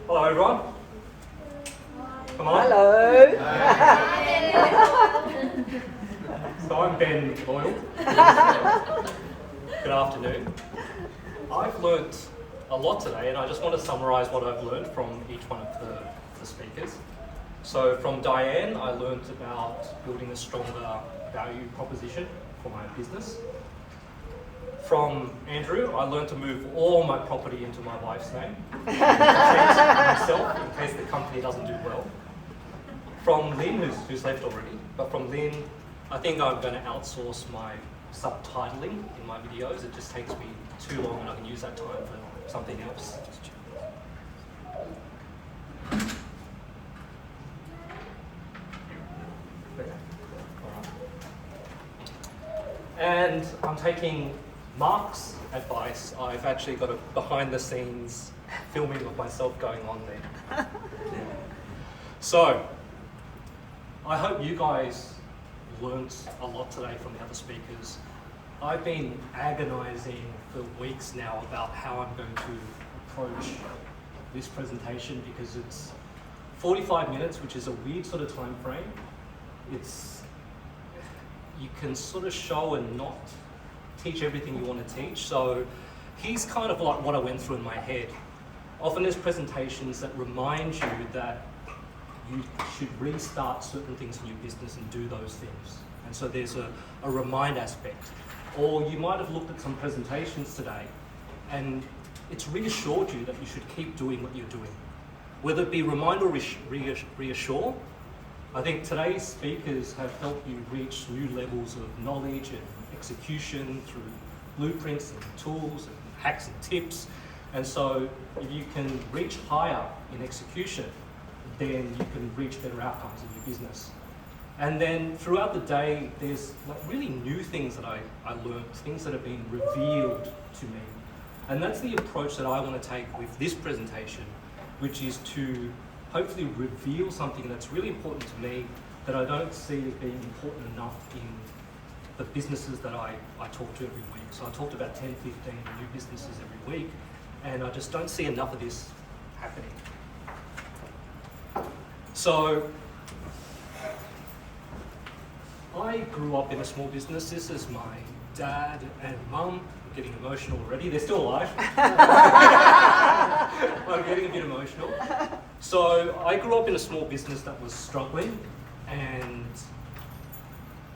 Hello everyone. Come on. Hello. So I'm Ben Loyal. Good afternoon. I've learnt a lot today and I just want to summarise what I've learned from each one of the speakers. So from Diane, I learnt about building a stronger value proposition for my business. From Andrew, I learned to move all my property into my wife's name, myself, in case the company doesn't do well. From Lynn, who's left already, but from Lynn, I think I'm going to outsource my subtitling in my videos. It just takes me too long and I can use that time for something else. Okay. All right. And I'm taking Mark's advice. I've actually got a behind the scenes filming of myself going on there. So, I hope you guys learnt a lot today from the other speakers. I've been agonizing for weeks now about how I'm going to approach this presentation because it's 45 minutes, which is a weird sort of time frame. You can sort of show and not teach everything you want to teach. So here's kind of like what I went through in my head. Often there's presentations that remind you that you should restart certain things in your business and do those things. And so there's a remind aspect. Or you might have looked at some presentations today and it's reassured you that you should keep doing what you're doing. Whether it be remind or reassure, I think today's speakers have helped you reach new levels of knowledge and execution through blueprints and tools and hacks and tips. And so if you can reach higher in execution, then you can reach better outcomes in your business. And then throughout the day, there's like really new things that I learned, things that have been revealed to me. And that's the approach that I want to take with this presentation, which is to hopefully reveal something that's really important to me that I don't see as being important enough in the businesses that I talk to every week. So I talked about 10, 15 new businesses every week, and I just don't see enough of this happening. So I grew up in a small business. This is my dad and mum. I'm getting emotional already. They're still alive. I'm getting a bit emotional. So I grew up in a small business that was struggling, and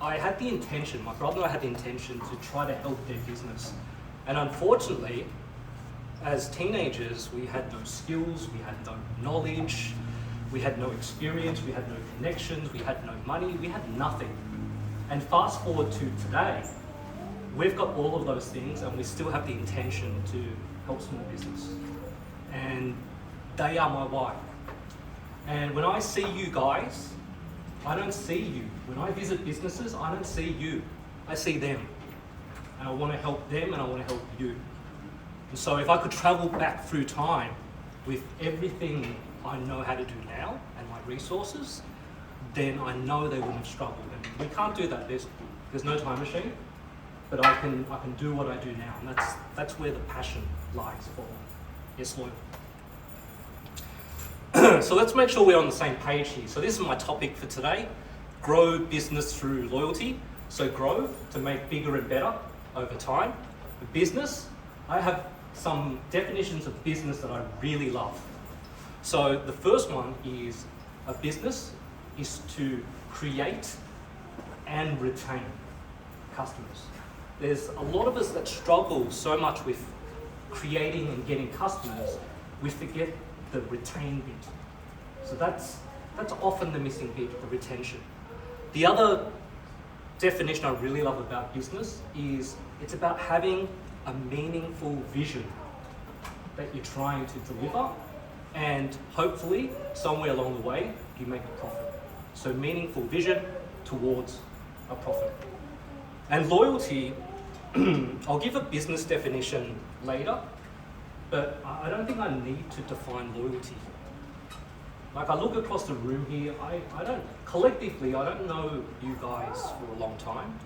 I had the intention, my brother and I had the intention to try to help their business. And unfortunately, as teenagers, we had no skills, we had no knowledge, we had no experience, we had no connections, we had no money, we had nothing. And fast forward to today, we've got all of those things and we still have the intention to help small business. And they are my why. And when I see you guys, I don't see you. When I visit businesses, I don't see you. I see them. And I want to help them and I want to help you. And so if I could travel back through time with everything I know how to do now and my resources, then I know they wouldn't have struggled. And we can't do that. There's no time machine, but I can do what I do now. And that's where the passion lies for Yes Loyal. So let's make sure we're on the same page here. So this is my topic for today, grow business through loyalty. So grow to make bigger and better over time. The business, I have some definitions of business that I really love. So the first one is a business is to create and retain customers. There's a lot of us that struggle so much with creating and getting customers, we forget the retain bit. So that's often the missing bit, the retention. The other definition I really love about business is it's about having a meaningful vision that you're trying to deliver, and hopefully somewhere along the way you make a profit. So meaningful vision towards a profit. And loyalty, I'll give a business definition later, but I don't think I need to define loyalty. Like I look across the room here, collectively I don't know you guys for a long time,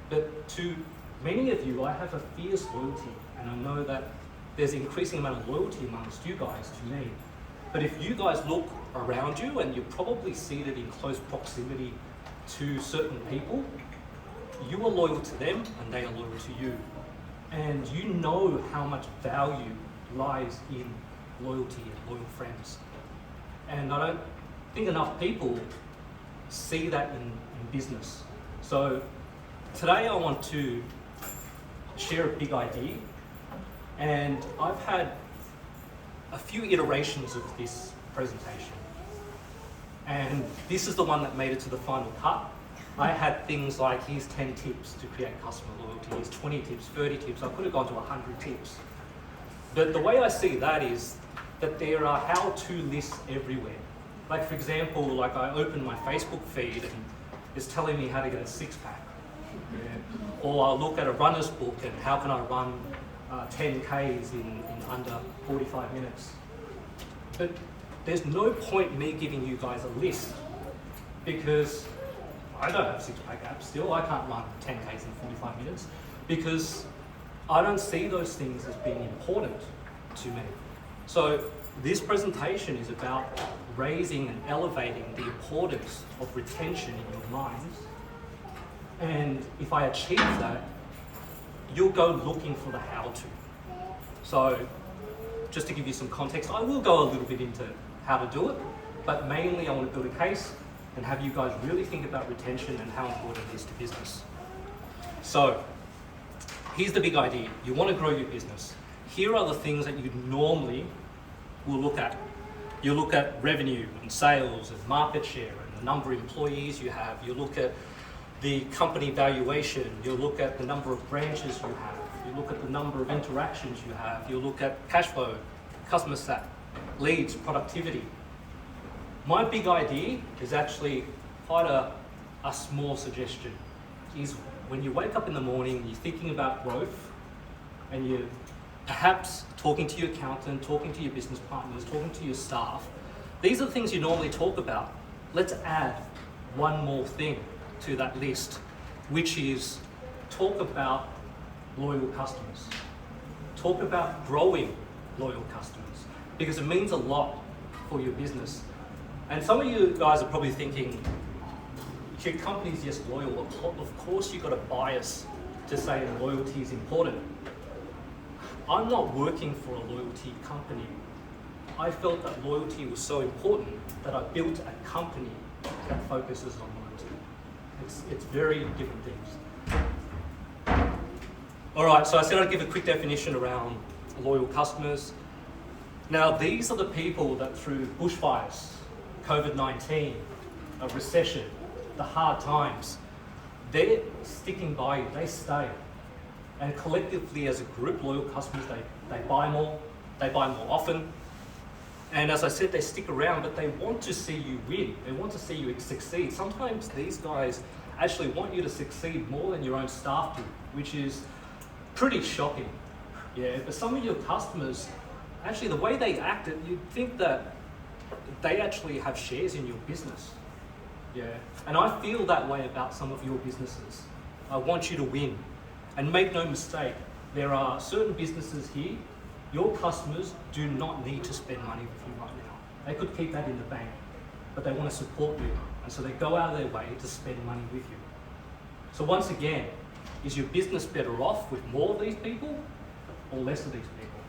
but to many of you I have a fierce loyalty, and I know that there's an increasing amount of loyalty amongst you guys to me. But if you guys look around you and you're probably seated in close proximity to certain people, you are loyal to them and they are loyal to you. And you know how much value lies in loyalty and loyal friends. And I don't think enough people see that in business. So today I want to share a big idea, and I've had a few iterations of this presentation. And this is the one that made it to the final cut. I had things like, here's 10 tips to create customer loyalty, here's 20 tips, 30 tips. I could have gone to 100 tips. But the way I see that is that there are how-to lists everywhere. Like for example, like I open my Facebook feed and it's telling me how to get a six-pack. Yeah. Or I'll look at a runner's book and how can I run 10 Ks in under 45 minutes. But there's no point me giving you guys a list because I don't have a six-pack app still. I can't run 10 Ks in 45 minutes because I don't see those things as being important to me. So this presentation is about raising and elevating the importance of retention in your minds. And if I achieve that, you'll go looking for the how-to. So just to give you some context, I will go a little bit into how to do it, but mainly I want to build a case and have you guys really think about retention and how important it is to business. So here's the big idea. You want to grow your business. Here are the things that you normally will look at. You look at revenue and sales and market share and the number of employees you have. You look at the company valuation. You look at the number of branches you have. You look at the number of interactions you have. You look at cash flow, customer sat, leads, productivity. My big idea is actually quite a small suggestion. Is when you wake up in the morning, you're thinking about growth, and you're perhaps talking to your accountant, talking to your business partners, talking to your staff. These are the things you normally talk about. Let's add one more thing to that list, which is talk about loyal customers. Talk about growing loyal customers, because it means a lot for your business. And some of you guys are probably thinking, your company's just loyal. Of course you've got a bias to say loyalty is important. I'm not working for a loyalty company. I felt that loyalty was so important that I built a company that focuses on loyalty. It's very different things. All right, so I said I'd give a quick definition around loyal customers. Now, these are the people that through bushfires, COVID-19, a recession, the hard times, they're sticking by you, they stay. And collectively as a group, loyal customers, they buy more often. And as I said, they stick around, but they want to see you win. They want to see you succeed. Sometimes these guys actually want you to succeed more than your own staff do, which is pretty shocking. Yeah, but some of your customers, actually the way they act, you'd think that they actually have shares in your business. Yeah, and I feel that way about some of your businesses. I want you to win. And make no mistake, there are certain businesses here, your customers do not need to spend money with you right now. They could keep that in the bank, but they want to support you. And so they go out of their way to spend money with you. So once again, is your business better off with more of these people or less of these people?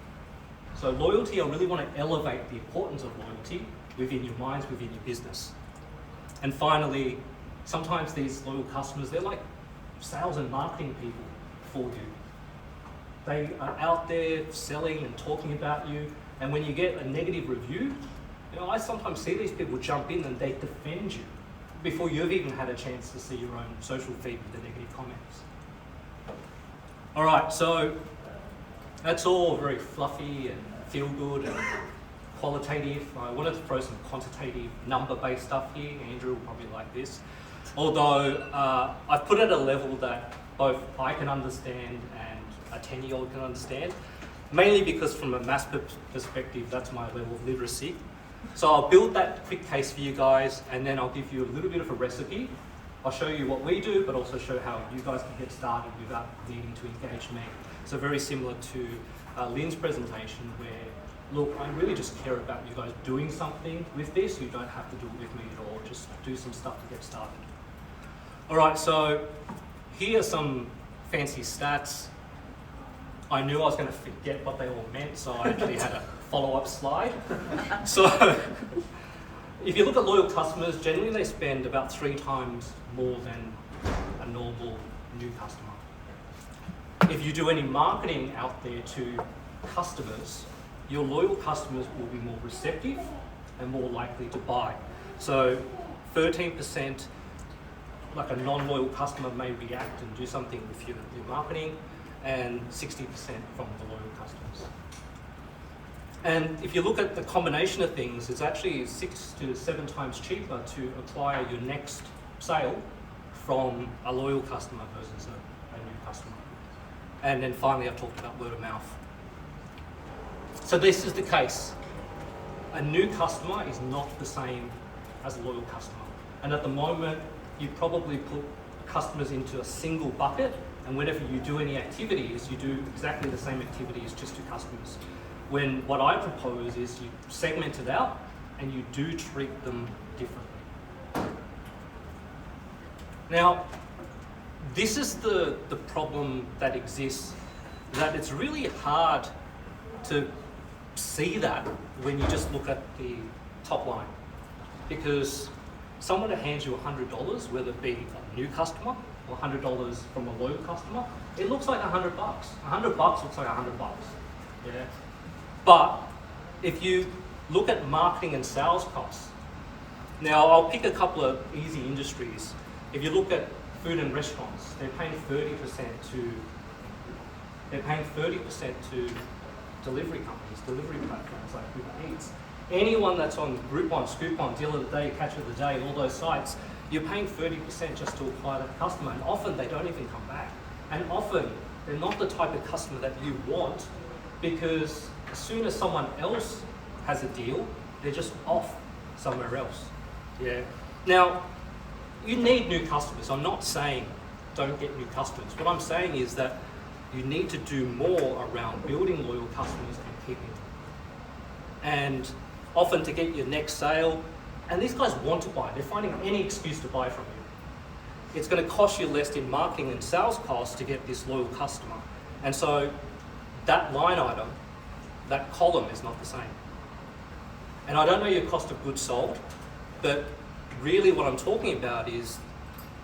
So loyalty, I really want to elevate the importance of loyalty within your minds, within your business. And finally, sometimes these loyal customers, they're like sales and marketing people for you. They are out there selling and talking about you, and when you get a negative review, I sometimes see these people jump in and they defend you before you've even had a chance to see your own social feed with the negative comments. All right, so that's all very fluffy and feel good and qualitative. I wanted to throw some quantitative number-based stuff here. Andrew will probably like this. Although I've put it at a level that both I can understand and a 10-year-old can understand, mainly because from a maths perspective, that's my level of literacy. So I'll build that quick case for you guys, and then I'll give you a little bit of a recipe. I'll show you what we do, but also show how you guys can get started without needing to engage me. So very similar to Lynn's presentation, where look, I really just care about you guys doing something with this. You don't have to do it with me at all. Just do some stuff to get started. All right, so here are some fancy stats. I knew I was going to forget what they all meant, so I actually had a follow-up slide. So if you look at loyal customers, generally they spend about 3 times more than a normal new customer. If you do any marketing out there to customers, your loyal customers will be more receptive and more likely to buy. So 13%, like a non-loyal customer may react and do something with your marketing, and 60% from the loyal customers. And if you look at the combination of things, it's actually 6 to 7 times cheaper to acquire your next sale from a loyal customer versus a new customer. And then finally, I've talked about word of mouth. So this is the case. A new customer is not the same as a loyal customer. And at the moment, you probably put customers into a single bucket, and whenever you do any activities, you do exactly the same activities just to customers. When what I propose is you segment it out and you do treat them differently. Now, this is the problem that exists, that it's really hard to see that when you just look at the top line. Because someone that hands you $100, whether it be a new customer or $100 from a loyal customer, it looks like $100. $100 looks like $100. Yeah. But if you look at marketing and sales costs, now I'll pick a couple of easy industries. If you look at food and restaurants, they're paying 30% to delivery companies, delivery platforms like Uber Eats. Anyone that's on Groupon, Scoopon, Deal of the Day, Catch of the Day, all those sites, you're paying 30% just to acquire that customer, and often they don't even come back. And often they're not the type of customer that you want, because as soon as someone else has a deal, they're just off somewhere else. Yeah. Now, you need new customers. I'm not saying don't get new customers. What I'm saying is that you need to do more around building loyal customers and keeping them. And often to get your next sale, and these guys want to buy, they're finding any excuse to buy from you. It's going to cost you less in marketing and sales costs to get this loyal customer. And so that line item, that column is not the same. And I don't know your cost of goods sold, but really what I'm talking about is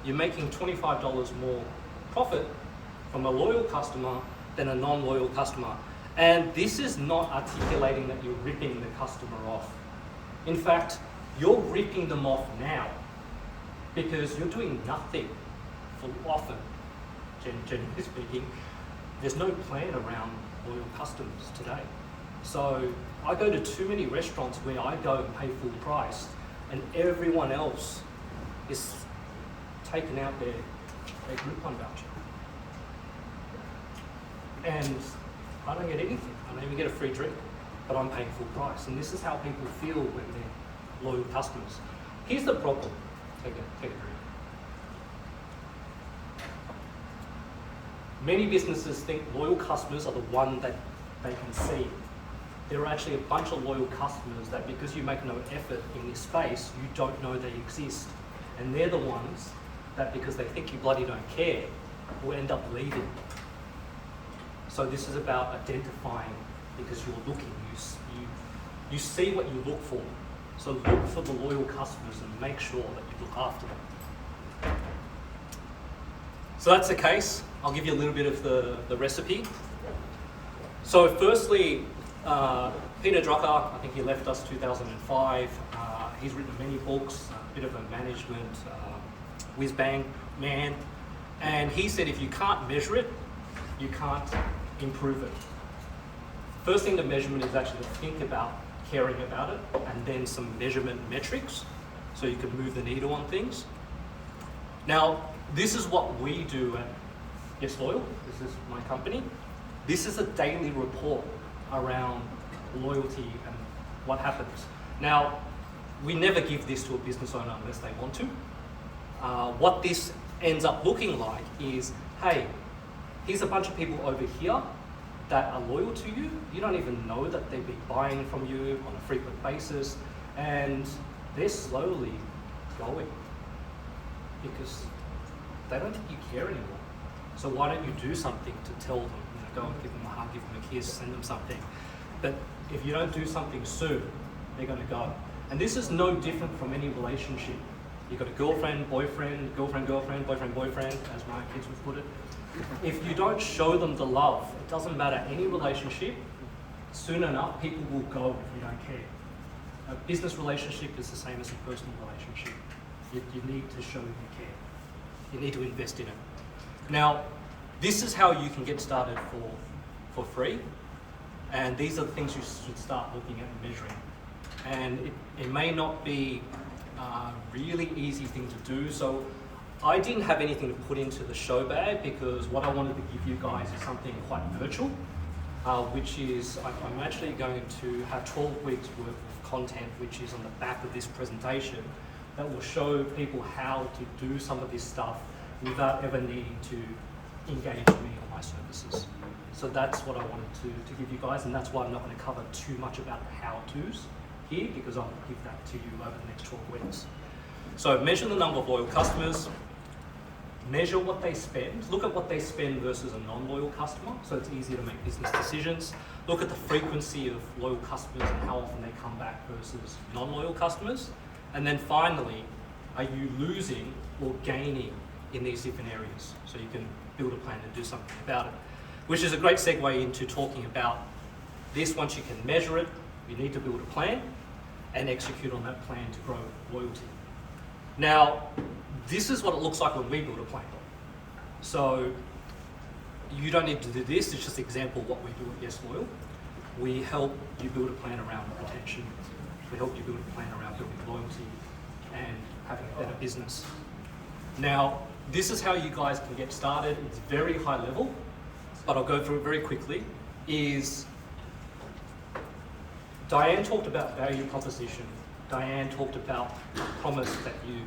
you're making $25 more profit from a loyal customer than a non-loyal customer. And this is not articulating that you're ripping the customer off. In fact, you're ripping them off now because you're doing nothing for often, generally speaking. There's no plan around loyal customers today. So I go to too many restaurants where I go and pay full price and everyone else is taking out their Groupon voucher. And I don't get anything. I don't even get a free drink, but I'm paying full price. And this is how people feel when they're loyal customers. Here's the problem. Take a drink. Many businesses think loyal customers are the one that they can see. There are actually a bunch of loyal customers that because you make no effort in this space, you don't know they exist. And they're the ones that because they think you bloody don't care, will end up leaving. So this is about identifying because you're looking, you see what you look for. So look for the loyal customers and make sure that you look after them. So that's the case. I'll give you a little bit of the recipe. So firstly, Peter Drucker, I think he left us 2005. He's written many books, a bit of a management whiz-bang man. And he said if you can't measure it, you can't improve it. First thing to measurement is actually to think about caring about it and then some measurement metrics so you can move the needle on things. Now, this is what we do at Yes Loyal. This is my company. This is a daily report around loyalty and what happens. Now, we never give this to a business owner unless they want to. What this ends up looking like is, hey, here's a bunch of people over here that are loyal to you, you don't even know that they've been buying from you on a frequent basis, and they're slowly going because they don't think you care anymore. So why don't you do something to tell them? Go and give them a hug, give them a kiss, send them something. But if you don't do something soon, they're going to go. And this is no different from any relationship. You've got a girlfriend, boyfriend, girlfriend, boyfriend, boyfriend, as my kids would put it. If you don't show them the love, it doesn't matter any relationship, soon enough people will go if you don't care. A business relationship is the same as a personal relationship. You need to show you care. You need to invest in it. Now, this is how you can get started for free, and these are the things you should start looking at and measuring. And it may not be a really easy thing to do, so I didn't have anything to put into the show bag because what I wanted to give you guys is something quite virtual, which is I'm actually going to have 12 weeks worth of content which is on the back of this presentation that will show people how to do some of this stuff without ever needing to engage me on my services. So that's what I wanted to give you guys, and that's why I'm not going to cover too much about the how-tos here, because I'll give that to you over the next 12 weeks. So measure the number of loyal customers, measure what they spend, look at what they spend versus a non-loyal customer, so it's easier to make business decisions. Look at the frequency of loyal customers and how often they come back versus non-loyal customers. And then finally, are you losing or gaining in these different areas? So you can build a plan and do something about it, which is a great segue into talking about this. Once you can measure it, you need to build a plan and execute on that plan to grow loyalty. Now, this is what it looks like when we build a plan. So you don't need to do this, it's just an example of what we do at Yes Loyal. We help you build a plan around retention, we help you build a plan around building loyalty and having a better business. Now, this is how you guys can get started. It's very high level, but I'll go through it very quickly. Diane talked about value proposition. Diane talked about the promise that you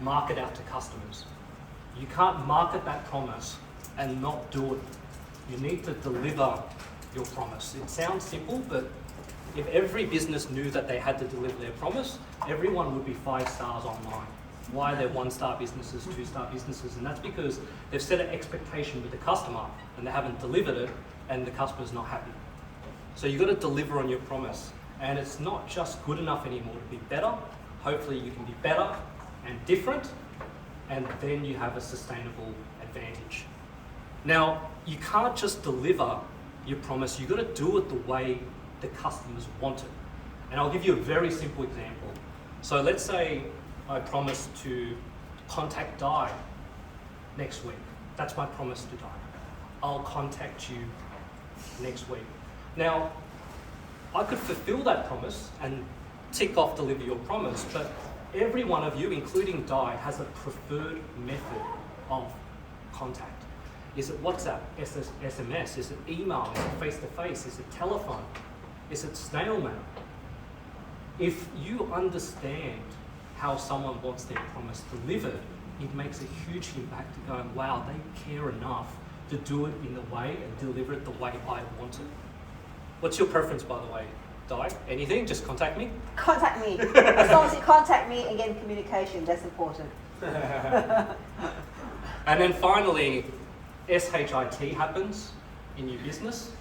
market out to customers. You can't market that promise and not do it. You need to deliver your promise. It sounds simple, but if every business knew that they had to deliver their promise, everyone would be 5 stars online. Why they're 1-star businesses, 2-star businesses, and that's because they've set an expectation with the customer and they haven't delivered it and the customer's not happy. So you've got to deliver on your promise, and it's not just good enough anymore to be better. Hopefully you can be better and different, and then you have a sustainable advantage. Now, you can't just deliver your promise, you've got to do it the way the customers want it. And I'll give you a very simple example. So let's say I promise to contact Di next week. That's my promise to Di. I'll contact you next week. Now, I could fulfill that promise and tick off deliver your promise, but every one of you, including Di, has a preferred method of contact. Is it WhatsApp? Is it SMS? Is it email? Is it face-to-face? Is it telephone? Is it snail mail? If you understand how someone wants their promise delivered, it makes a huge impact to going, wow, they care enough to do it in the way and deliver it the way I want it. What's your preference, by the way, Di? Anything? Just contact me? Contact me. As long as you contact me and get in communication, that's important. And then finally, SHIT happens in your business,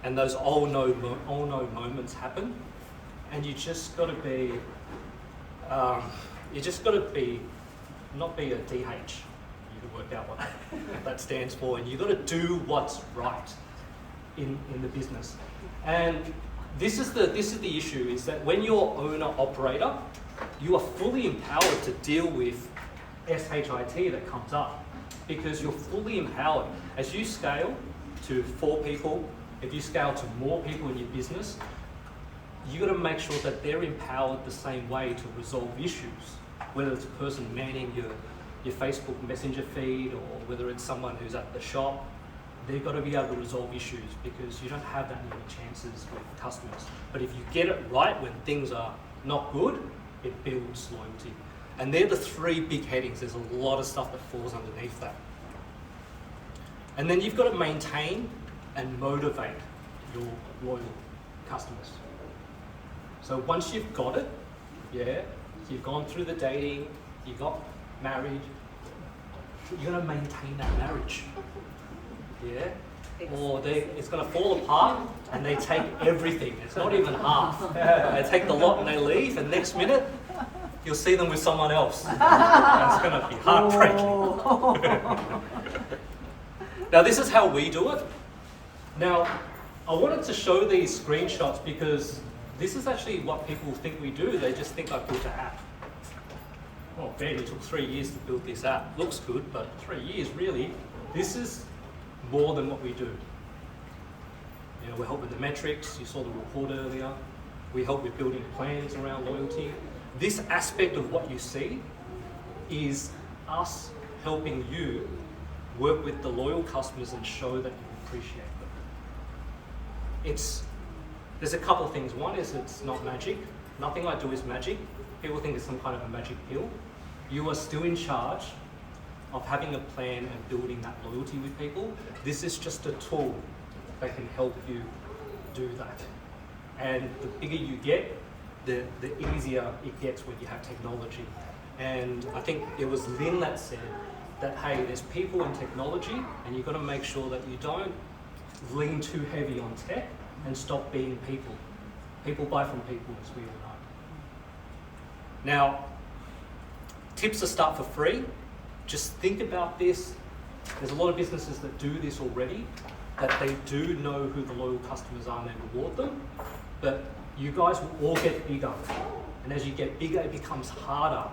and those all no moments happen, and you just got to be, not be a DH. You can work out what that stands for, and you've got to do what's right in the business. And this is the issue, is that when you're owner-operator, you are fully empowered to deal with SHIT that comes up, because you're fully empowered. As you scale to 4 people, if you scale to more people in your business, you've got to make sure that they're empowered the same way to resolve issues, whether it's a person manning your Facebook Messenger feed, or whether it's someone who's at the shop. They've got to be able to resolve issues, because you don't have that many chances with customers. But if you get it right when things are not good, it builds loyalty. And they're the 3 big headings. There's a lot of stuff that falls underneath that. And then you've got to maintain and motivate your loyal customers. So once you've got it, yeah, you've gone through the dating, you got married, you're going to maintain that marriage. Yeah? Or it's going to fall apart and they take everything. It's not even half. They take the lot and they leave, and next minute you'll see them with someone else. And it's going to be heartbreaking. Now this is how we do it. Now I wanted to show these screenshots because this is actually what people think we do. They just think I built an app. Oh, Ben, it took 3 years to build this app. Looks good, but 3 years, really. This is more than what we do. You know, we help with the metrics. You saw the report earlier. We help with building plans around loyalty. This aspect of what you see is us helping you work with the loyal customers and show that you appreciate them. There's a couple of things. One is it's not magic. Nothing I do is magic. People think it's some kind of a magic pill. You are still in charge of having a plan and building that loyalty with people. This is just a tool that can help you do that. And the bigger you get, the easier it gets when you have technology. And I think it was Lynn that said that, hey, there's people in technology and you've got to make sure that you don't lean too heavy on tech and stop being people. People buy from people, as we all know. Now, tips to start for free. Just think about this. There's a lot of businesses that do this already, that they do know who the loyal customers are and they reward them. But you guys will all get bigger. And as you get bigger, it becomes harder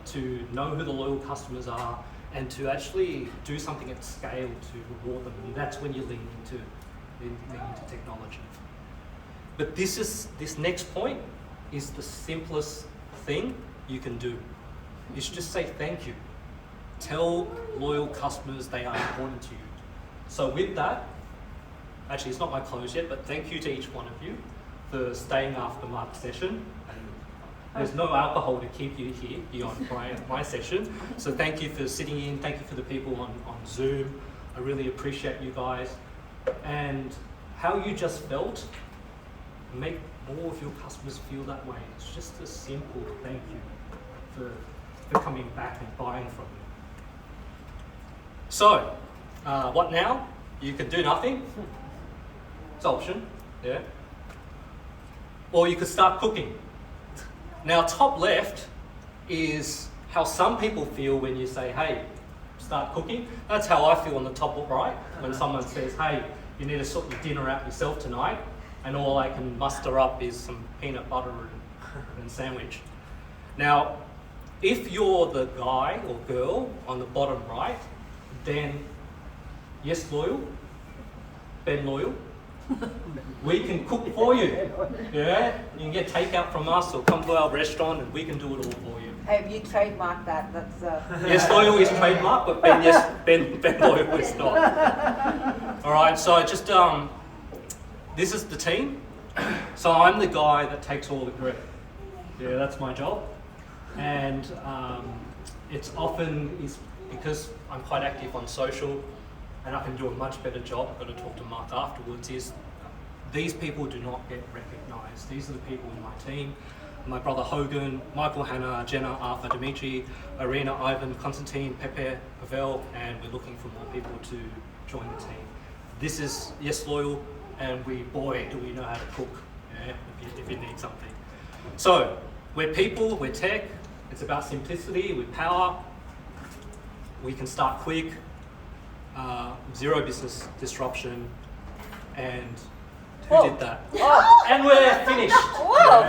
to know who the loyal customers are and to actually do something at scale to reward them. And that's when you lean into technology. But this next point is the simplest thing you can do. Is just say thank you. Tell loyal customers they are important to you. So with that, actually it's not my close yet, but thank you to each one of you for staying after Mark's session. And there's no alcohol to keep you here beyond my session. So thank you for sitting in. Thank you for the people on Zoom. I really appreciate you guys. And how you just felt, make more of your customers feel that way. It's just a simple thank you for coming back and buying from you. So, what now? You can do nothing. It's an option, yeah. Or you could start cooking. Now, top left is how some people feel when you say, hey, start cooking. That's how I feel on the top right when someone says, hey, you need to sort your dinner out yourself tonight, and all I can muster up is some peanut butter and sandwich. Now, if you're the guy or girl on the bottom right, then yes, loyal, Ben loyal. We can cook for you. Yeah, you can get takeout from us or come to our restaurant and we can do it all for you. Have you trademarked that? That's Yes, loyal is trademark, but Ben loyal is not. All right, so just this is the team. So I'm the guy that takes all the credit. Yeah, that's my job, and it's often is because I'm quite active on social, and I can do a much better job. I've got to talk to Mark afterwards. Is these people do not get recognised. These are the people in my team. My brother Hogan, Michael, Hannah, Jenna, Arthur, Dimitri, Irina, Ivan, Konstantin, Pepe, Pavel, and we're looking for more people to join the team. This is Yes Loyal, and boy, do we know how to cook, yeah, if you need something. So, we're people, we're tech, it's about simplicity, with power, we can start quick, zero business disruption, and who did that? Oh. And we're finished. Whoa!